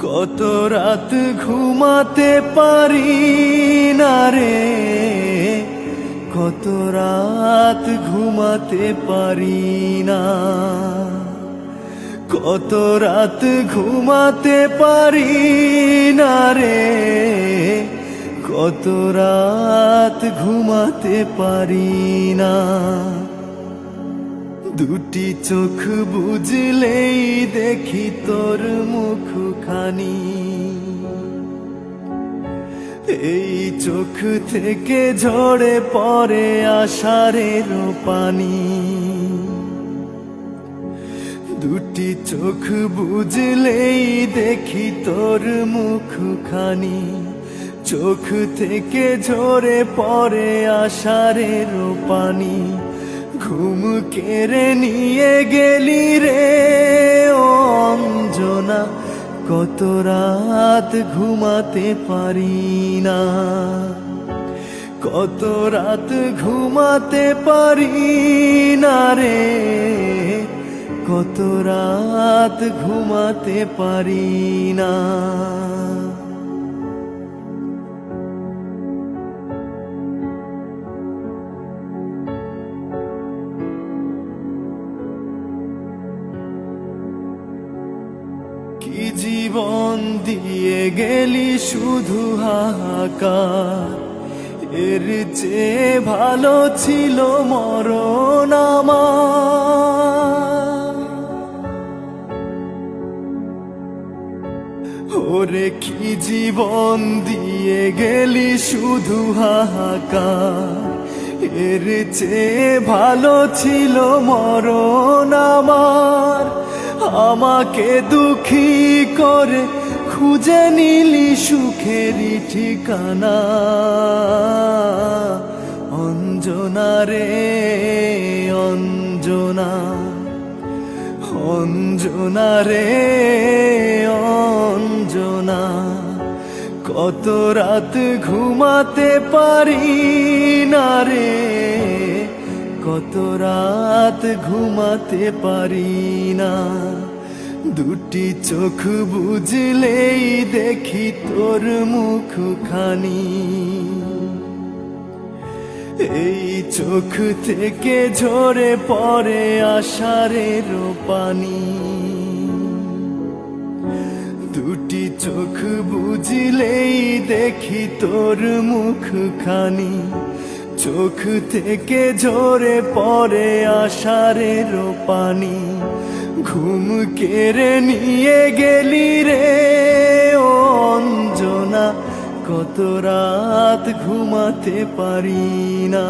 কত রাত ঘুমাতে পারি না রে, কত রাত ঘুমাতে পারি না, কত রাত ঘুমাতে পারি না রে, কত রাত ঘুমাতে পারি না। দুটি চোখ বুঝলেই দেখি তোর মুখখানি, এই চোখ থেকে ঝরে পড়ে আষাঢ়ের পানি। দুটি চোখ বুঝলেই দেখি তোর মুখখানি, চোখ থেকে ঝরে পড়ে আষাঢ়ের পানি। ঘুম কেড়ে নিয়ে গেলি রে ও অঞ্জনা, কত রাত ঘুমাতে পারি না, কত রাত ঘুমাতে পারি না রে, কত রাত ঘুমাতে পারি না। কি জীবন দিয়ে গেলি শুধু হাহাকার, এর চেয়ে ভালো ছিল মরণ আমার। ওরে কি জীবন দিয়ে গেলি শুধু হাহাকার, এর চেয়ে ভালো ছিল মরণ আমার। আমাকে দুঃখী করে খুঁজে নিলি সুখেরই ঠিকানা, অঞ্জনা রে অঞ্জনা, অঞ্জনা রে অঞ্জনা। কত রাত ঘুমাতে পারি না রে, কত রাত ঘুমাতে পারি না। দুটি চোখ বুঝলেই দেখি তোর মুখখানি, এই চোখ থেকে ঝরে পড়ে আষাঢ়ের পানি। দুটি চোখ বুঝলেই দেখি তোর মুখখানি, চোখ থেকে ঝরে পড়ে আষাঢ়ের পানি। ঘুম কেড়ে নিয়ে গেলি রে ও অঞ্জনা, কত রাত ঘুমাতে পারি না।